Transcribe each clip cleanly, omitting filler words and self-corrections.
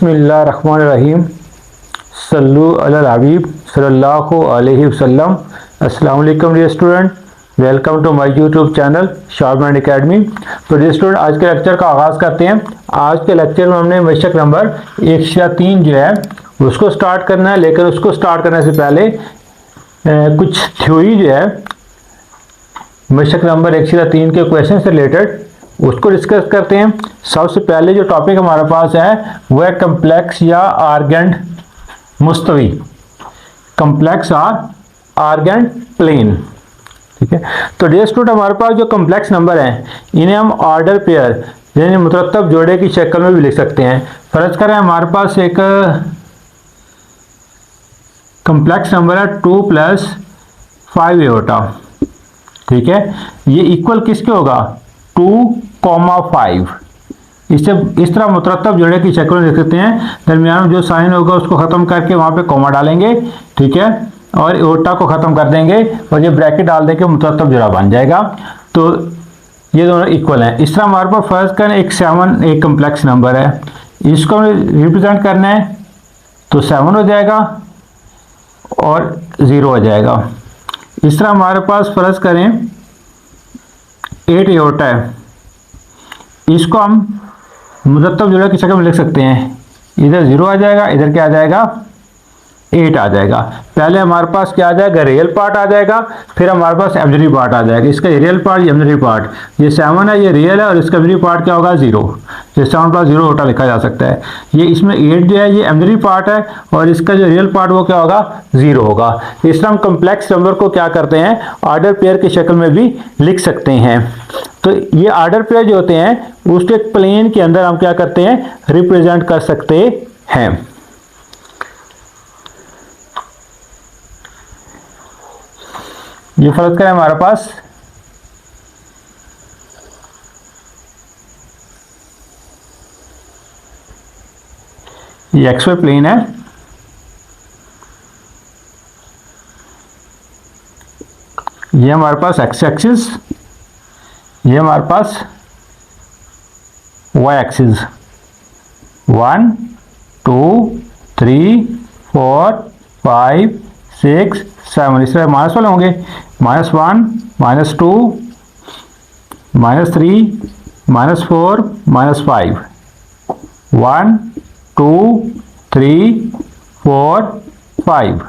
बिस्मिल्लाहिर्रहमानिर्रहीम सल्लु अलल हबीब सल्लल्लाहु अलैहि वसल्लम। अस्सलाम वालेकुम dear student, welcome to my YouTube channel Sharpman academy. तो डियर स्टूडेंट, आज के लेक्चर का आगाज़ करते हैं। आज के लेक्चर में हमने मशक नंबर 103 जो है उसको स्टार्ट करना है, लेकिन उसको स्टार्ट करने से पहले कुछ थ्योरी जो है मशक नंबर 103 के क्वेश्चन से रिलेटेड उसको डिस्कस करते हैं। सबसे पहले जो टॉपिक हमारे पास है वह है कम्प्लेक्स या आर्गेंट मुस्तवी, कम्प्लेक्स और आर्गेंट प्लेन। ठीक है, तो डियर स्टूडेंट, हमारे पास जो कम्प्लेक्स नंबर हैं इन्हें हम ऑर्डर पेयर यानी मुतरत्तब जोड़े की शक्ल में भी लिख सकते हैं। फर्ज करें हमारे पास एक कम्प्लेक्स नंबर है 2 + 5 एओटा। ठीक है, ये इक्वल किसके होगा 2,5। इसे इस तरह मुतरत्तब जोड़े की शक्ल में लिख सकते हैं। दरमियान में जो साइन होगा उसको ख़त्म करके वहाँ पे कॉमा डालेंगे, ठीक है, और एओटा को ख़त्म कर देंगे और ये ब्रैकेट डाल देंगे, मुतरत्तब जोड़ा बन जाएगा। तो ये दोनों इक्वल हैं। इस तरह हमारे पास फर्ज करें एक 7 एक कम्प्लेक्स नंबर है, इसको रिप्रेजेंट करना है तो 7 हो जाएगा और 0 हो जाएगा। इस तरह हमारे पास फर्ज करें 8 एओटा है, इसको हम मुरत्तब जोड़े की शक्ल में लिख सकते हैं। इधर 0 आ जाएगा, इधर क्या आ जाएगा 8 आ जाएगा। पहले हमारे पास क्या आ जाएगा रियल पार्ट आ जाएगा, फिर हमारे पास इमेजिनरी पार्ट आ जाएगा। इसका रियल पार्ट, ये इमेजिनरी पार्ट, ये 7 है, ये रियल है, और इसका इमेजिनरी पार्ट क्या होगा 0। ये 7 + 0 एओटा लिखा जा सकता है। ये इसमें 8 जो है ये इमेजिनरी पार्ट है और इसका जो रियल पार्ट वो क्या होगा 0 होगा। इस तरह हम कम्प्लेक्स नंबर को क्या करते हैं ऑर्डर पेयर की शक्ल में भी लिख सकते हैं। तो ये ऑर्डर पेयर जो होते हैं उसके प्लेन के अंदर हम क्या करते हैं रिप्रेजेंट कर सकते हैं। ये फर्ज करें हमारे पास ये एक्सवाई प्लेन है, ये हमारे पास एक्स एक्सिस, ये हमारे पास वाई एक्सिस। 1 2 3 4 5 6 7 इस तरह माइनस वाले होंगे, -1 -2 -3 -4 -5 1 2 3 4 5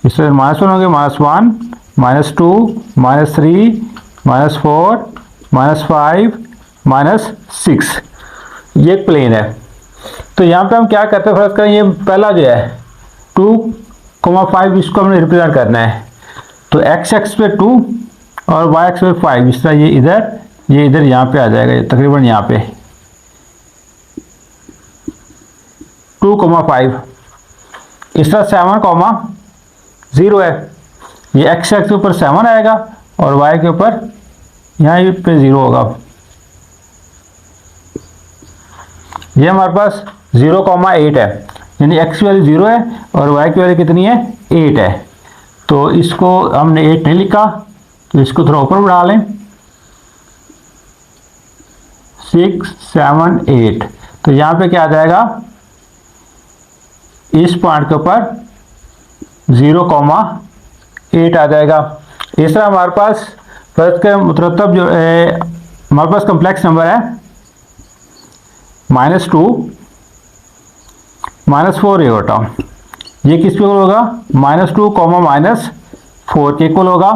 इस तरह -1 होंगे, -1 -2 -3 -4 -5 -6। ये प्लेन है। तो यहाँ पे हम क्या करते हैं फर्ज करें ये पहला जो है 2,5 इसको हमने रिप्रेजेंट करना है। तो एक्स एक्स पे 2 और वाई एक्स पे 5, इस तरह ये इधर यहाँ पे आ जाएगा, तकरीबन यहाँ पे 2,5। इस तरह 7,0 है, ये एक्स एक्स के ऊपर 7 आएगा और वाई के ऊपर यहाँ पे 0 होगा। ये हमारे पास 0,8 है, यानी एक्स की वैल्यू 0 है और वाई की वैल्यू कितनी है 8 है। तो इसको हमने 8 नहीं लिखा, तो इसको थोड़ा ऊपर बढ़ा लें 6 7 8। तो यहाँ पे क्या आ जाएगा इस पॉइंट के ऊपर 0,8 आ जाएगा। इस तरह हमारे पास फर्ज के मुतरत्तब जो हमारे पास कम्प्लेक्स नंबर है -2 -4 एओटा। ये किस पे होगा -2, -4 के इक्वल होगा।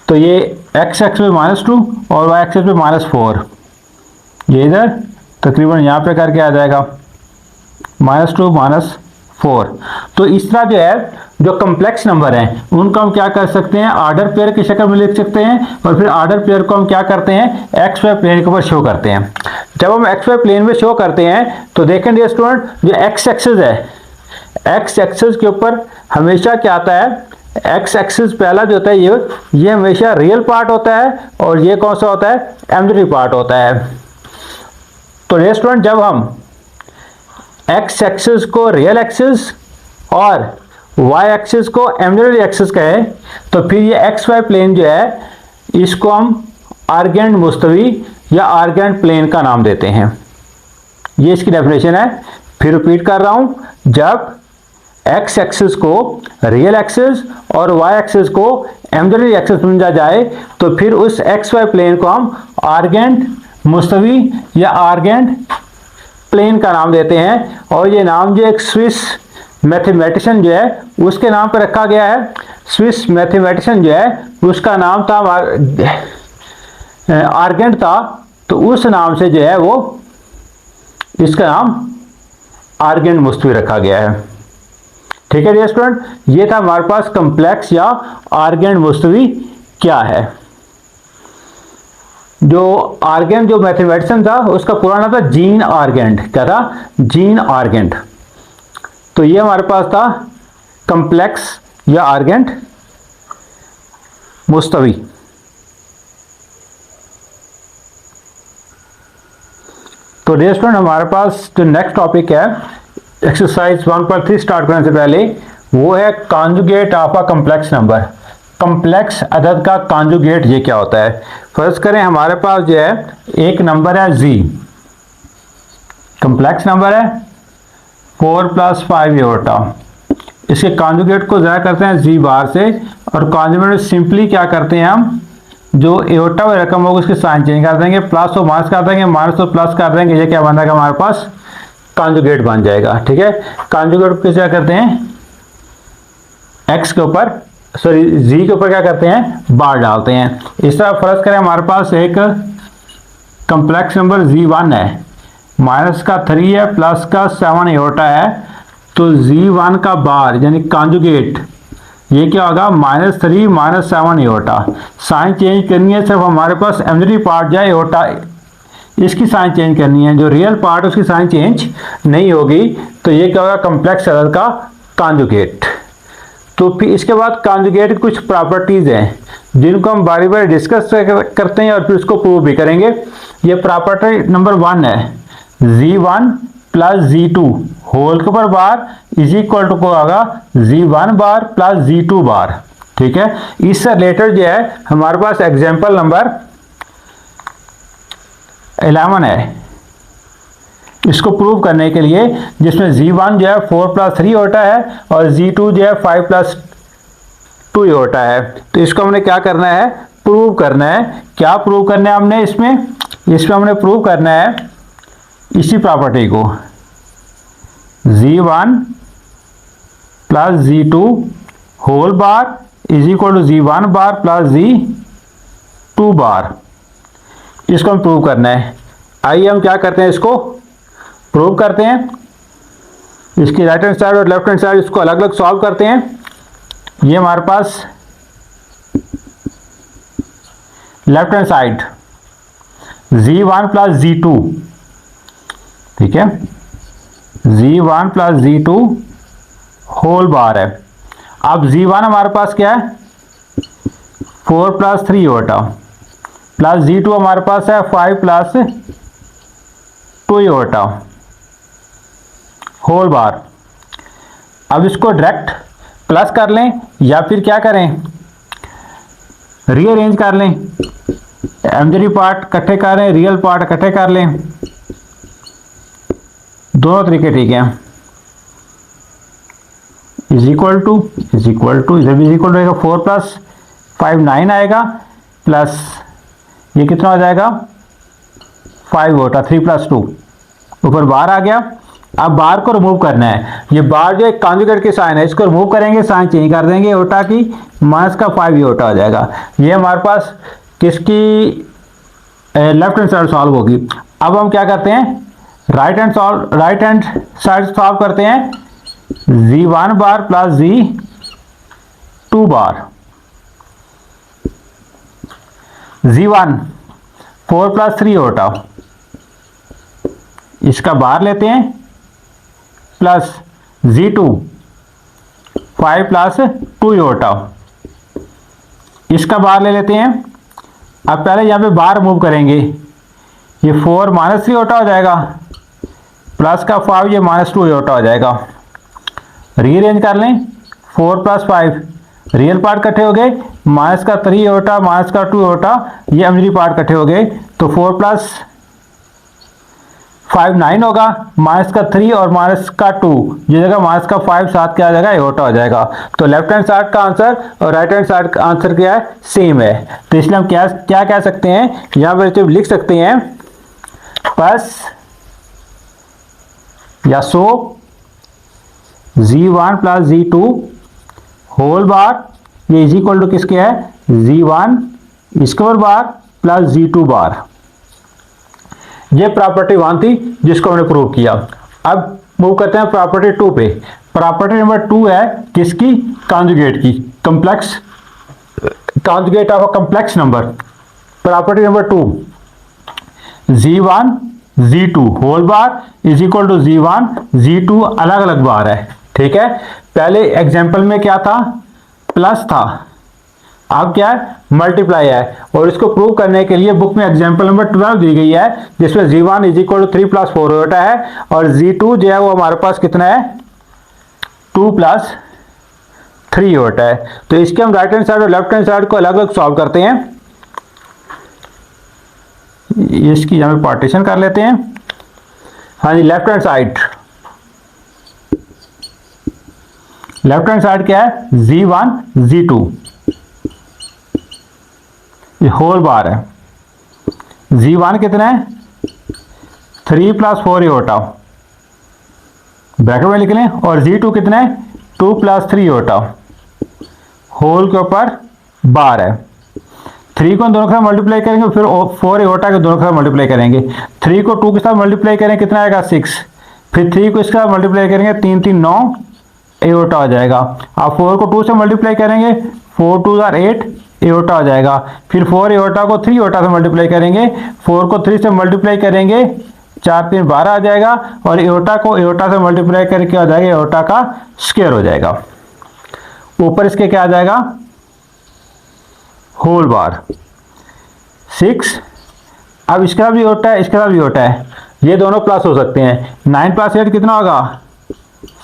तो ये एक्स एक्स पे -2 और वाई एक्स पे -4, ये इधर तकरीबन यहाँ पे करके आ जाएगा -2 -4। तो इस तरह जो है जो कम्प्लेक्स नंबर हैं उनको हम क्या कर सकते हैं ऑर्डर पेयर की शक्ल में लिख सकते हैं, और फिर ऑर्डर पेयर को हम क्या करते हैं एक्स वाई प्लेन के ऊपर शो करते हैं। जब हम एक्स वाई प्लेन में शो करते हैं तो देखें डियर स्टूडेंट, जो एक्स एक्सिस है, एक्स एक्सिस के ऊपर हमेशा क्या आता है एक्स एक्सिस पहला जो होता है ये हमेशा रियल पार्ट होता है और ये कौन सा होता है इमेजिनरी पार्ट होता है। तो डियर स्टूडेंट, जब हम एक्स एक्सिस को रियल एक्सिस और वाई एक्सिस को इमेजिनरी एक्सिस कहें तो फिर ये एक्स वाई प्लेन जो है इसको हम आर्गेंट मुस्तवी या आर्गेंट प्लेन का नाम देते हैं। ये इसकी डेफिनेशन है। फिर रिपीट कर रहा हूं, जब एक्स एक्सिस को रियल एक्सिस और वाई एक्सिस को इमेजिनरी एक्सिस समझा जाए तो फिर उस एक्स वाई प्लेन को हम आर्गेंट मुस्तवी या आर्गेंट प्लेन का नाम देते हैं। और ये नाम जो एक स्विस मैथमेटिशियन जो है उसके नाम पर रखा गया है। स्विस मैथमेटिशियन जो है उसका नाम था आर्गेंट था, तो उस नाम से जो है वो इसका नाम आर्गेंट मुस्तवी रखा गया है। ठीक है स्टूडेंट, ये था हमारे पास कॉम्प्लेक्स या आर्गेंट मुस्तवी क्या है। जो आर्गेंट जो मैथमेटिशियन था उसका पूरा नाम था जीन आर्गेंट। क्या था? Gene urgent. तो ये हमारे पास था कॉम्प्लेक्स या आर्गेंट मुस्तवी। तो डियर स्टूडेंट, हमारे पास जो नेक्स्ट टॉपिक है एक्सरसाइज 1.3 स्टार्ट करने से पहले, वो है conjugate of a complex number. Complex अदद का कॉन्जुगेट ये क्या होता है? फर्ज करें हमारे पास जो है एक नंबर है जी, कॉम्प्लेक्स नंबर है 4 + 5 एओटा। इसके कॉन्जुगेट को ज़ाहिर करते हैं जी बार से, और कॉन्जुगेट सिंपली क्या करते हैं हम, जो एओटा वाली रकम होगी उसके साइन चेंज कर देंगे, प्लस और माइनस कर देंगे, माइनस और प्लस कर देंगे, ये क्या बन जाएगा हमारे पास कॉन्जुगेट बन जाएगा। ठीक है, कॉन्जुगेट को क्या करते हैं, एक्स के ऊपर सॉरी जी के ऊपर क्या करते हैं, बार डालते हैं। इस तरह फर्ज करें हमारे पास एक कॉम्प्लेक्स नंबर Z1 है, माइनस का 3 है, प्लस का 7 एओटा है, तो Z1 का बार यानी कॉन्जुगेट ये क्या होगा, -3 - 7 एओटा। साइन चेंज करनी है, सिर्फ हमारे पास इमेजिनरी पार्ट जो है एओटा इसकी साइन चेंज करनी है, जो रियल पार्ट उसकी साइन चेंज नहीं होगी। तो ये क्या होगा, कॉम्प्लेक्स अदद का कॉन्जुगेट। तो फिर इसके बाद कॉन्जुगेट की कुछ प्रॉपर्टीज हैं जिनको हम बारी बारी डिस्कस करते हैं और फिर उसको प्रूव भी करेंगे। ये प्रॉपर्टी नंबर 1 है, Z1 + Z2 होल के ऊपर बार इज इक्वल टू को होगा Z1 बार + Z2 बार। ठीक है, इससे रिलेटेड जो है हमारे पास एग्जाम्पल नंबर 11 है इसको प्रूव करने के लिए, जिसमें Z1 जो है 4 + 3 एओटा है और Z2 जो है 5 + 2 एओटा है। तो इसको हमने क्या करना है, प्रूव करना है। क्या प्रूव करना है हमने इसमें हमने प्रूव करना है इसी प्रॉपर्टी को, Z1 + Z2 whole bar is equal to Z1 bar + Z2 bar. इसको हम प्रूव करना है। आइए हम क्या करते हैं, इसको प्रूव करते हैं। इसकी राइट हैंड साइड और लेफ्ट हैंड साइड इसको अलग अलग सॉल्व करते हैं। ये हमारे पास left hand side Z1 + Z2, ठीक है, Z1 + Z2 होल बार है। अब Z1 हमारे पास क्या है, 4 + 3 एओटा, प्लस Z2 हमारे पास है 5 + 2 एओटा होल बार। अब इसको डायरेक्ट प्लस कर लें या फिर क्या करें, रीअरेंज कर लें, इमेजिनरी पार्ट इकट्ठे कर लें, रियल पार्ट इकट्ठे कर लें, दोनों तरीके ठीक हैं। इज इक्वल टू इधर भी इज इक्वल टू रहेगा, 4 + 5 9 आएगा, प्लस ये कितना हो जाएगा 5 एओटा, 3 + 2 ऊपर बार आ गया। अब बार को रिमूव करना है, ये बार जो एक कॉन्जुगेट की साइन है इसको रिमूव करेंगे, साइन चेंज कर देंगे एओटा की, माइनस का 5 एओटा हो जाएगा। ये हमारे पास किसकी लेफ्ट हैंड साइड सॉल्व होगी। अब हम क्या करते हैं, राइट हैंड साइड सॉल्व करते हैं, Z1 बार + Z2 बार। Z1 4 + 3 एओटा, इसका बार लेते हैं, प्लस Z2 5 + 2 एओटा, इसका बार ले लेते हैं। अब पहले यहाँ पे बार मूव करेंगे, ये 4 - 3 एओटा हो जाएगा, प्लस का 5 ये -2 एओटा हो जाएगा। रीअरेंज कर लें, 4 + 5 रियल पार्ट इकट्ठे हो गए, माइनस का 3 एओटा माइनस का 2 एओटा ये इमेजिनरी पार्ट इकट्ठे हो गए, तो 4 + 5 9 होगा, माइनस का 3 और माइनस का 2, ये जगह माइनस का 5 साथ क्या आ जाएगा, एओर्टा हो जाएगा। तो लेफ्ट हैंड साइड का आंसर और राइट हैंड साइड का आंसर क्या है, सेम है। तो इसलिए हम क्या क्या कह सकते हैं, यहां पर जब लिख सकते हैं बस या सो Z1 प्लस Z2 होल बार, ये इज इक्वल टू किसके है, Z1 square bar plus Z2 बार। ये प्रॉपर्टी 1 थी जिसको हमने प्रूव किया। अब मूव करते हैं प्रॉपर्टी 2 पे। प्रॉपर्टी नंबर 2 है किसकी, कॉन्जुगेट की, complex conjugate of a complex number. Property number 2, Z1 Z2 whole bar is equal to Z1 Z2 अलग अलग बार है। ठीक है, पहले एग्जांपल में क्या था, प्लस था, अब क्या है, मल्टीप्लाई है। और इसको प्रूव करने के लिए बुक में एग्जांपल नंबर 12 दी गई है, जिसमें Z1 is equal to 3 plus 4 होता है, और Z2 जो है वो हमारे पास कितना है, 2 प्लस 3 होता है। तो इसके हम राइट हैंड साइड और लेफ्ट हैंड साइड को अलग अलग सॉल्व करते हैं। इसकी हम पार्टीशन कर लेते हैं। हाँ जी, left hand side, left hand side क्या है, Z1 Z2 ये होल बार है। Z1 कितना है, 3 प्लस 4 होटा, ब्रैकेट में लिख लें, और Z2 कितना है, 2 प्लस 3 होटा, होल के ऊपर बार है। 3 को दोनों के साथ मल्टीप्लाई करेंगे, फिर 4 एओटा के दोनों के साथ मल्टीप्लाई करेंगे। 3 को 2 के साथ मल्टीप्लाई करें कितना आएगा, 6, फिर 3 को इसके साथ मल्टीप्लाई करेंगे, 3 3 9 एओटा हो जाएगा। आप 4 को 2 से मल्टीप्लाई करेंगे, 4 2 8 एओटा हो जाएगा। फिर 4 एओटा को 3 एओटा से मल्टीप्लाई करेंगे, 4 को 3 से मल्टीप्लाई करेंगे, 4 3 12 आ जाएगा, और एओटा को एओटा से मल्टीप्लाई करके आ जाएगा, एओटा का स्क्वायर हो जाएगा। ऊपर इसके क्या आ जाएगा, होल बार 6। अब इसका भी होता है, इसका भी होता है, ये दोनों प्लस हो सकते हैं। 9 प्लस 8 कितना होगा,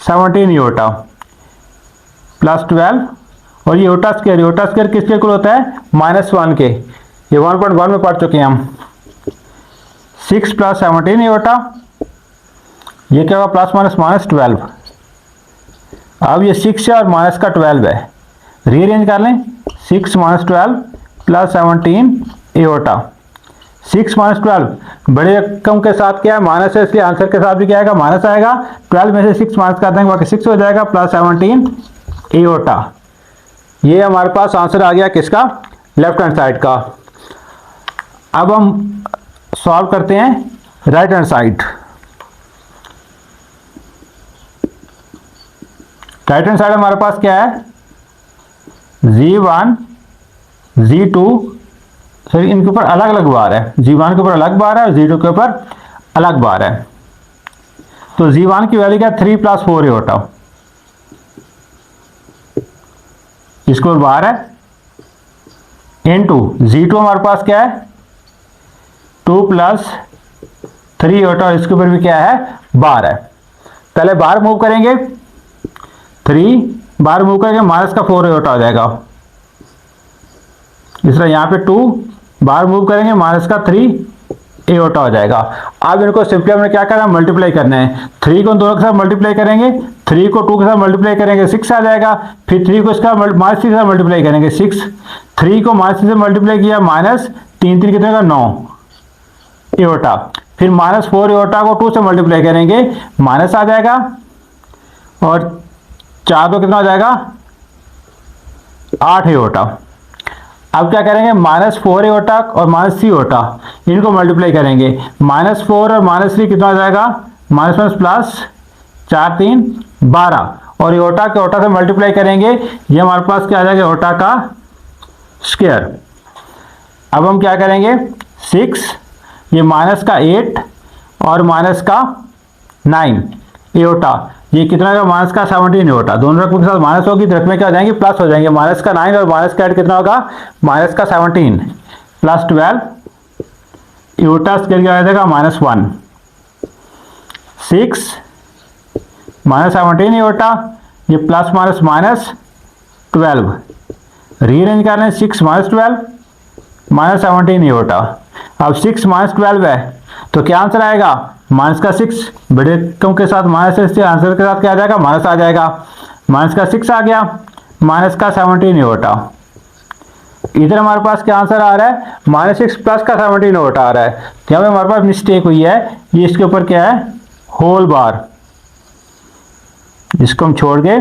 17 एओटा प्लस 12, और ये एओटा स्क्वायर किसके इक्वल होता है, -1 के। ये 1.1 में पढ़ चुके हैं हम। 6 प्लस 17 एओटा, ये क्या होगा, प्लस माइनस -12। अब ये 6 है और माइनस का 12 है, रीअरेंज कर लें, 6 माइनस 12 प्लस 17 एओटा। 6 माइनस 12 बड़े रकम के साथ क्या है, माइनस है, इसलिए आंसर के साथ भी क्या आएगा, माइनस आएगा। 12 में से 6 माइनस कर देंगे, बाकी 6 हो जाएगा, प्लस 17 एओटा। ये हमारे पास आंसर आ गया किसका, लेफ्ट हैंड साइड का। अब हम सॉल्व करते हैं right hand side. Right hand side हमारे पास क्या है, Z1 Z2, सॉरी इनके ऊपर अलग अलग बार है, Z1 के ऊपर अलग बार है और Z2 के ऊपर अलग बार है। तो Z1 की वैल्यू क्या है, 3 प्लस 4 एओटा, इसको बार है, इनटू Z2 हमारे पास क्या है, 2 प्लस 3 एओटा, और इसके ऊपर भी क्या है, बार है। पहले बार मूव करेंगे, 3 बार मूव करके माइनस का 4 एओटा हो जाएगा। इस तरह यहाँ पे 2 बार मूव करेंगे, माइनस का 3 एओटा हो जाएगा। अब इनको सिंपली हमने क्या करना है, मल्टीप्लाई करना है। 3 को दोनों के साथ मल्टीप्लाई करेंगे, 3 को 2 के साथ मल्टीप्लाई करेंगे, 6 आ जाएगा। फिर 3 को इसका -3 के साथ मल्टीप्लाई करेंगे, 6। 3 को -3 से मल्टीप्लाई किया, माइनस 3 3 कितने का, 9 एओटा। फिर -4 एओटा को 2 से मल्टीप्लाई करेंगे, माइनस आ जाएगा, और 4 तो कितना हो जाएगा, 8 एओटा। अब क्या करेंगे, -4 एओटा और -3 एओटा, इनको मल्टीप्लाई करेंगे। -4 और -3 कितना हो जाएगा, माइनस प्लस 4 3 12, और एओटा के एओटा से मल्टीप्लाई करेंगे, ये हमारे पास क्या आ जाएगा, एओटा का स्क्वायर। अब हम क्या करेंगे, 6, ये माइनस का 8 और माइनस का 9 एओटा, ये कितना का, माइनस का 17 एओटा। दोनों रकम के साथ माइनस होगी, रकमें क्या हो जाएंगी, प्लस हो जाएंगे। माइनस का 9 और माइनस का 8 कितना होगा, माइनस का 17 प्लस 12 एओटा स्क्वायर क्या आ जाएगा, -1। 6 माइनस 17 एओटा, ये प्लस माइनस -12, रीअरेंज कर लें, 6 माइनस 12 -17 एओटा। अब 6 माइनस 12 है, तो क्या आंसर आएगा, माइनस का 6 बड़े रकम के साथ माइनस से आंसर के साथ क्या आ जाएगा, माइनस आ जाएगा। माइनस का 6 आ गया, माइनस का 17 एओटा। इधर हमारे पास क्या आंसर आ रहा है, -6 प्लस का 17 एओटा आ रहा है। यहाँ पे हमारे पास मिस्टेक हुई है, ये इसके ऊपर क्या है, होल बार, इसको हम छोड़ के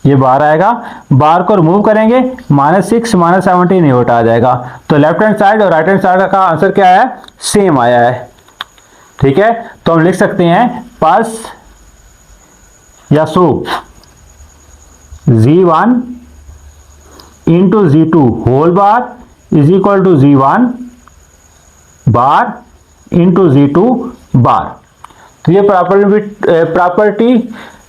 ये बार आएगा, बार को रिमूव करेंगे, -6 -17 एओटा आ जाएगा। तो लेफ्ट हैंड साइड और राइट हैंड साइड का आंसर क्या है, सेम आया है। ठीक है, तो हम लिख सकते हैं पल्स या सूप Z1 into Z2 whole bar is equal to Z1 bar into Z2 bar. तो ये प्रॉपर्टी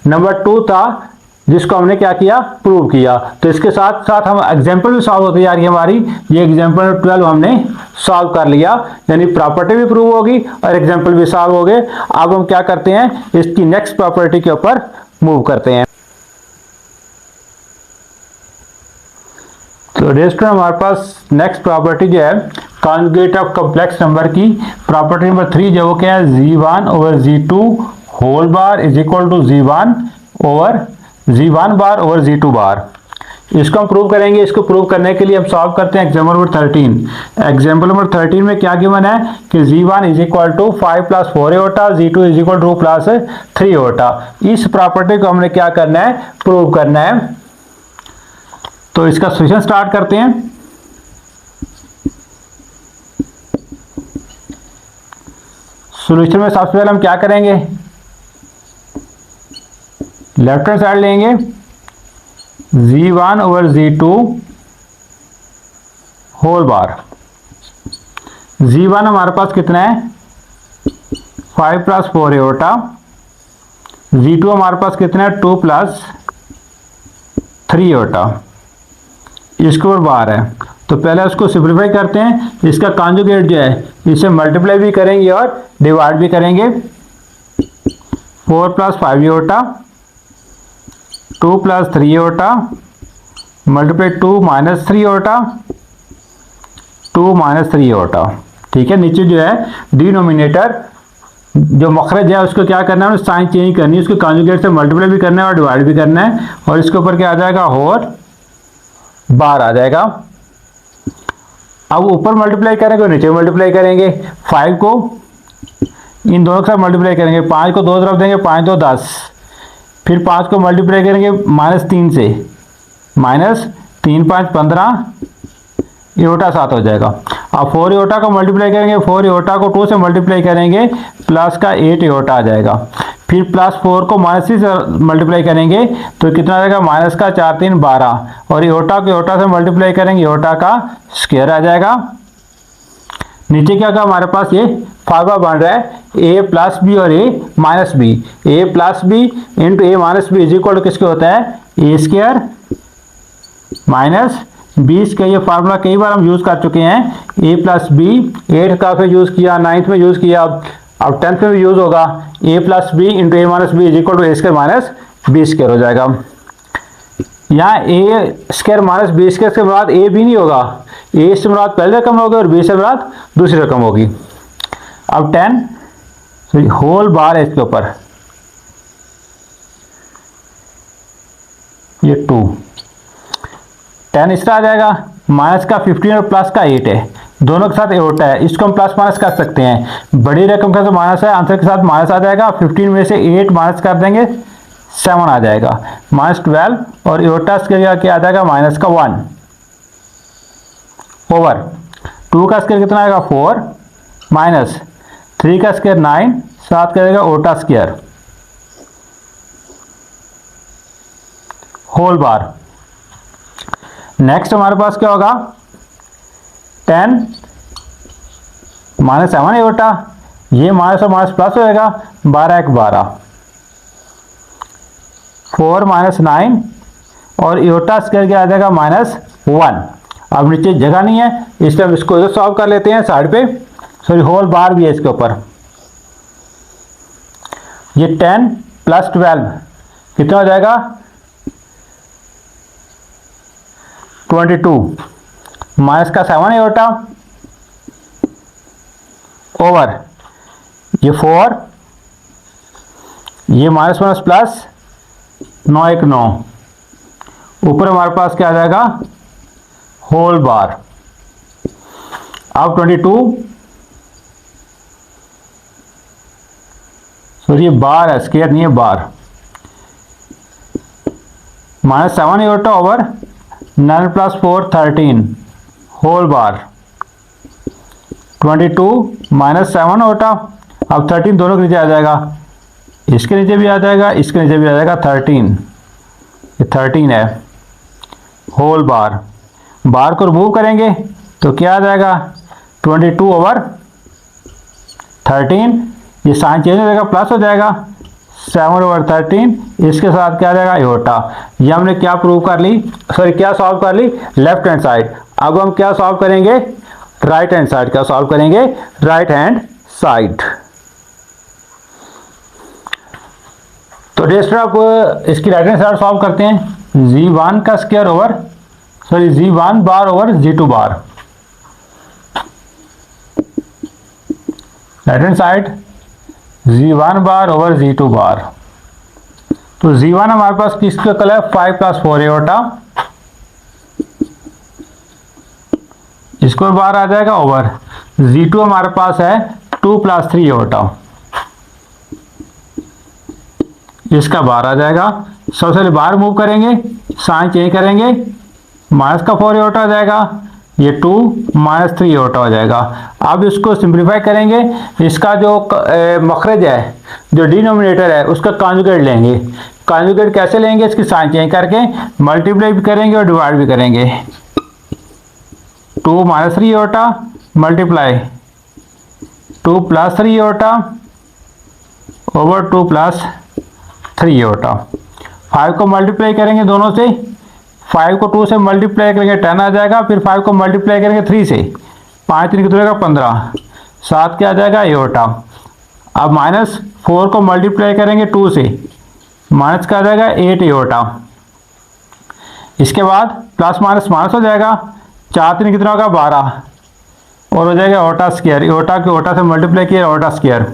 नंबर 2 था, जिसको हमने क्या किया, प्रूव किया। तो इसके साथ साथ हम एग्जाम्पल भी सॉल्व होती जा रही है हमारी। ये एग्जाम्पल 12 हमने सॉल्व कर लिया, यानी प्रॉपर्टी भी प्रूव होगी और एग्जाम्पल भी सॉल्व हो गए। अब हम क्या करते हैं, इसकी नेक्स्ट प्रॉपर्टी के ऊपर मूव करते हैं। तो रेस्ट में हमारे पास नेक्स्ट प्रॉपर्टी जो है कॉन्जुगेट ऑफ कॉम्प्लेक्स नंबर की प्रॉपर्टी नंबर 3 जो वो क्या है, Z1 over Z2 whole bar is equal to Z1 bar over Z2 bar. इसको हम प्रूव करेंगे। इसको प्रूव करने के लिए हम सॉल्व करते हैं एग्जाम्पल नंबर 13। एग्जाम्पल नंबर 13 में क्या गिवन है कि Z1 is equal to 5 plus 4 iota, Z2 is equal to 2 plus 3 iota. इस प्रॉपर्टी को हमने क्या करना है, प्रूव करना है। तो इसका सॉल्यूशन स्टार्ट करते हैं। सॉल्यूशन में सबसे पहले हम क्या करेंगे, लेफ्ट हैंड साइड लेंगे, Z1 ओवर Z2 होल बार। Z1 हमारे पास कितना है, 5 प्लस 4 एओटा। Z2 हमारे पास कितना है, 2 प्लस 3 एओटा। इसके ऊपर बार है, तो पहले उसको सिंप्लीफाई करते हैं। इसका कॉन्जुगेट जो है इसे मल्टीप्लाई भी करेंगे और डिवाइड भी करेंगे। 4 plus 5 aorta, 2 plus 3 aorta, multiply 2 minus 3 aorta, 2 minus 3 aorta. ठीक है, नीचे जो है डिनोमिनेटर जो मखरज है उसको क्या करना है, साइन चेंज करनी है, उसको कॉन्जुगेट से मल्टीप्लाई भी करना है और डिवाइड भी करना है। और इसके ऊपर क्या आ जाएगा, होल बार आ जाएगा। अब ऊपर मल्टीप्लाई करेंगे और नीचे मल्टीप्लाई करेंगे। 5 को इन दोनों के साथ मल्टीप्लाई करेंगे, 5 को दो तरफ देंगे, 5 दो 10, फिर 5 को मल्टीप्लाई करेंगे -3 से, -3 5 15 एओटा 7 हो जाएगा। अब 4 एओटा को मल्टीप्लाई करेंगे, 4 एओटा को 2 से मल्टीप्लाई करेंगे, प्लस का 8 एओटा आ जाएगा। फिर +4 को -3 से मल्टीप्लाई करेंगे तो कितना आ जाएगा, माइनस का 4 3 12, और एओटा को एओटा से मल्टीप्लाई करेंगे, एओटा का स्क्वायर आ जाएगा। नीचे क्या का हमारे पास ये फार्मूला बन रहा है, a प्लस बी और a minus B. a plus B into a minus B is equal to किसके होता है, a square minus B square. ये फार्मूला कई बार हम यूज कर चुके हैं। a plus B 8th class में यूज किया, 9th में यूज किया, अब 10th में भी यूज होगा। a plus B into a minus B is equal to a square minus B square हो जाएगा। यहाँ a square minus B square के बाद a भी नहीं होगा, a से मुराद पहली रकम होगी और b से मुराद दूसरी रकम होगी। अब 10 होल बार है इसके ऊपर, ये 2 10 इस तरह आ जाएगा। माइनस का 15 और प्लस का 8 है, दोनों के साथ एओटा है, इसको हम प्लस माइनस कर सकते हैं। बड़ी रकम का तो माइनस है, आंसर के साथ माइनस आ जाएगा। 15 में से 8 माइनस कर देंगे, 7 आ जाएगा, -12, और एओटा स्क्वायर क्या आ जाएगा, -1 ओवर 2 का स्क्वायर कितना आएगा, 4 माइनस 3 का स्क्वायर 9, 7 का आएगा ओटा स्क्वायर होल बार। नेक्स्ट हमारे पास क्या होगा, 10 -7 एओटा, ये माइनस और माइनस प्लस होएगा, 12 1 12, 4 -9 और एओटा स्क्वायर क्या आ जाएगा, -1। अब नीचे जगह नहीं है, इसलिए हम इसको इधर सॉल्व कर लेते हैं साइड पे। सॉरी, होल बार भी है इसके ऊपर। ये 10 + 12 कितना हो जाएगा, 22, माइनस का 7 एओटा ओवर ये 4, ये माइनस माइनस प्लस 9 1 9, ऊपर हमारे पास क्या आ जाएगा होल बार। अब 22, सॉरी ये बार है, स्क्वायर नहीं है बार, minus 7 iota over 9 plus 4 13 whole bar. 22 minus 7 होता, अब 13 दोनों के नीचे आ जाएगा, इसके नीचे भी आ जाएगा, इसके नीचे भी आ जाएगा 13, ये 13 है होल बार। बार को रिमूव करेंगे तो क्या आ जाएगा 22 ओवर 13, ये साइन चेंज हो जाएगा, प्लस हो जाएगा 7 ओवर 13, इसके साथ क्या आ जाएगा एटा। ये हमने क्या प्रूव कर ली, सॉरी क्या सॉल्व कर ली, लेफ्ट हैंड साइड। अब हम क्या सॉल्व करेंगे, राइट हैंड साइड का सॉल्व करेंगे, राइट हैंड साइड। तो रेस्ट ऑफ इसकी राइट हैंड साइड सॉल्व करते हैं, g1 का स्क्वायर ओवर, सॉरी g1 बार ओवर g2 बार। राइट हैंड साइड g1 बार ओवर g2 बार। तो g1 हमारे पास किसका कल है 5 प्लस 4 एटा, इसको बार आ जाएगा ओवर g2 हमारे पास है 2 प्लस 3 एटा, इसका बार आ जाएगा। सबसे पहले बार मूव करेंगे, साइन चेंज करेंगे, माइनस का 4 एटा आ जाएगा, ये 2 माइनस 3 एटा हो जाएगा। अब इसको सिंप्लीफाई करेंगे, इसका जो मखरज है, जो डिनोमिनेटर है, उसका कॉन्जुगेट लेंगे। कॉन्जुगेट कैसे लेंगे, इसकी साइन चेंज करके मल्टीप्लाई भी करेंगे और डिवाइड भी करेंगे। 2 माइनस 3 एटा मल्टीप्लाई 2 प्लस 3 एटा ओवर 2 प्लस 3 एटा। 5 को मल्टीप्लाई करेंगे दोनों से, 5 को 2 से मल्टीप्लाई करेंगे 10 आ जाएगा, फिर 5 को मल्टीप्लाई करेंगे 3 से, 5 3 कितना 15, 7 क्या आ जाएगा एटा। अब माइनस 4 को मल्टीप्लाई करेंगे 2 से, माइनस का आ जाएगा 8 एटा। इसके बाद प्लस माइनस माइनस हो जाएगा, 4 3 कितना होगा 12, और हो जाएगा ओटा स्क्वायर, ओटा के ओटा से मल्टीप्लाई किया ओटा स्क्वायर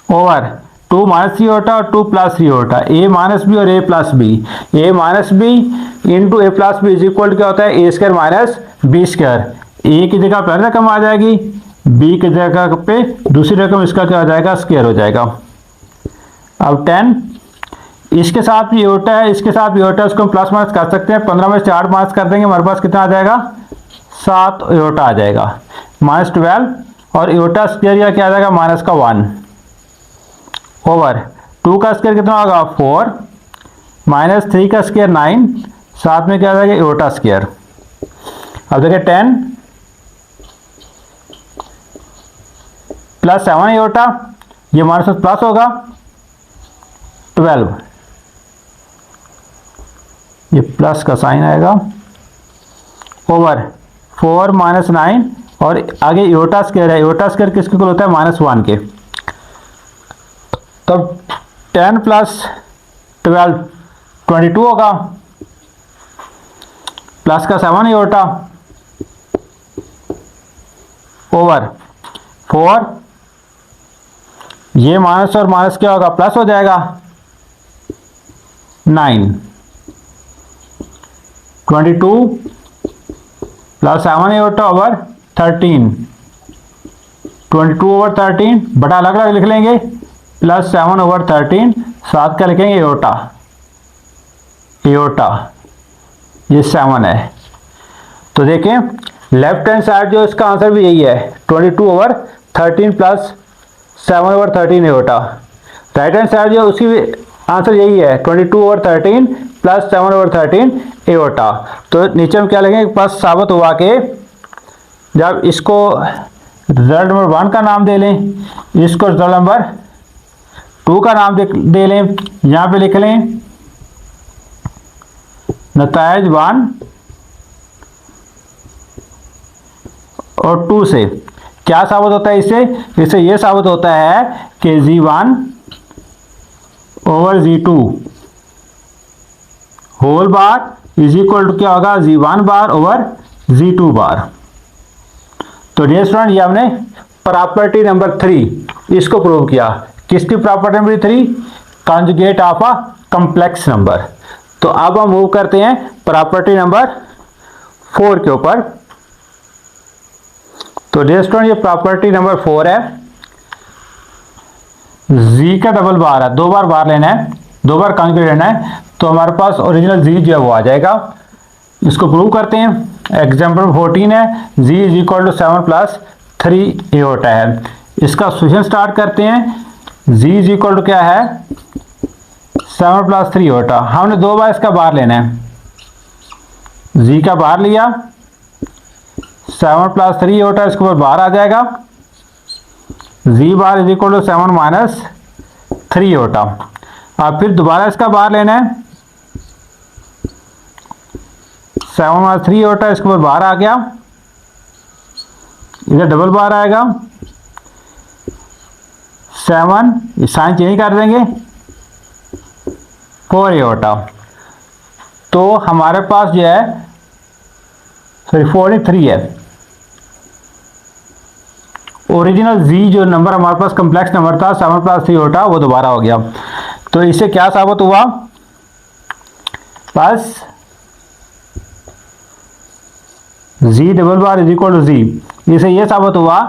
ओवर 2 माइनस 3 ओटा और 2 प्लस 3 ओटा, ए माइनस बी और A plus B, A minus B into A plus B is equal क्या होता है A square minus B square. A की जगह पहली रकम आ जाएगी, बी की जगह पे दूसरी रकम, इसका क्या हो जाएगा स्क्वायर हो जाएगा। अब 10, इसके साथ भी ओटा है, इसके साथ भी ओटा है, उसको हम प्लस माइनस कर सकते हैं, 15 में 4 माइनस कर देंगे, हमारे पास कितना आ जाएगा 7 ओटा आ जाएगा, माइनस 12 और ओटा स्क्वायर या क्या आ जाएगा माइनस का 1 ओवर 2 का स्क्वायर कितना होगा 4 माइनस 3 का स्क्वायर 9, साथ में क्या आ जाएगा एटा स्क्वायर। अब देखिए 10 प्लस 7 एटा, ये माइनस प्लस होगा 12, ये प्लस का साइन आएगा ओवर 4 माइनस 9 और आगे एटा स्क्वायर है, एटा स्क्वायर किसके इक्वल होता है -1 के। तब 10 प्लस 12 22 होगा, प्लस का 7 एटा ओवर 4, ये माइनस और माइनस क्या होगा प्लस हो जाएगा 9, 22 प्लस 7 एटा ओवर 13, 22 ओवर 13 बटा अलग अलग लिख लेंगे, प्लस 7 ओवर 13, साथ का लिखेंगे एटा, एटा ये 7 है। तो देखें लेफ्ट हैंड साइड जो इसका आंसर भी यही है 22 ओवर 13 प्लस 7 ओवर 13 एटा। राइट हैंड साइड जो उसकी भी आंसर यही है 22 ओवर 13 प्लस 7 ओवर 13 एटा। तो नीचे हम क्या लिखेंगे, पास साबित हुआ कि जब इसको रिजल्ट नंबर 1 का नाम दे लें, इसको रिजल्ट नंबर 2 का नाम दे लें, यहाँ पे लिख लें नतायज 1 और 2 से क्या साबित होता है, इससे ये साबित होता है कि g1 over g2 whole bar is equal to क्या होगा g1 बार ओवर g2 बार। तो डियर स्टूडेंट ये हमने प्रॉपर्टी नंबर 3 इसको प्रूव किया। किसकी property number 3? Conjugate of a complex number. तो अब हम मूव करते हैं प्रॉपर्टी नंबर 4 के ऊपर। तो डियर स्टूडेंट ये प्रॉपर्टी नंबर 4 है, z का डबल बार है, 2 बार बार लेना है, 2 बार कॉन्जुगेट लेना है, तो हमारे पास ओरिजिनल z जो है वो आ जाएगा। इसको प्रूव करते हैं। एग्जाम्पल 14 है, z is equal to 7 plus 3 iota है। इसका सॉल्यूशन स्टार्ट करते हैं। z इज इक्वल टू क्या है? 7 प्लस 3 एओटा। हमने 2 बार इसका बार लेना है, z का बार लिया, 7 प्लस 3 एओटा इसके ऊपर बार आ जाएगा, z bar is equal to 7 minus 3 iota. अब फिर दोबारा इसका बार लेना है, 7 माइनस 3 एओटा इसके ऊपर बार आ गया, इधर डबल बार आएगा, 7 साइन चेंज कर देंगे, 4 एओटा। तो हमारे पास जो है सॉरी 43 है। ओरिजिनल z जो नंबर हमारे पास कॉम्प्लेक्स नंबर था 7 प्लस 3 एओटा वो दोबारा हो गया। तो इससे क्या साबित हुआ? बस z double bar is equal to z। इसे यह साबित हुआ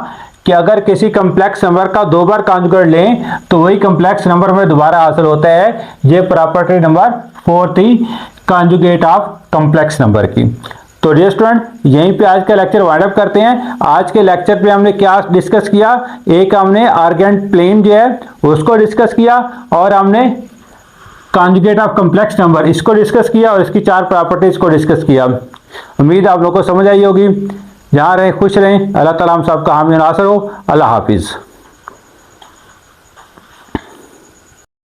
कि अगर किसी कॉम्प्लेक्स नंबर का 2 बार कॉन्जुगेट लें तो वही कॉम्प्लेक्स नंबर में दोबारा हासिल होता है। ये प्रॉपर्टी नंबर 4 थी कॉन्जुगेट ऑफ कॉम्प्लेक्स नंबर की। तो डियर स्टूडेंट यहीं पे आज का लेक्चर वाइंड अप करते हैं। आज के लेक्चर पे हमने क्या डिस्कस किया? एक हमने आर्गेंट प्लेन जो है उसको डिस्कस किया, और हमने कॉन्जुगेट ऑफ कॉम्प्लेक्स नंबर इसको डिस्कस किया, और इसकी 4 प्रॉपर्टीज को डिस्कस किया। उम्मीद आप लोगों को समझ आई होगी। जहाँ रहें खुश रहें। अल्लाह ताला हम सबका हामी नासर हो। अल्लाह हाफिज़।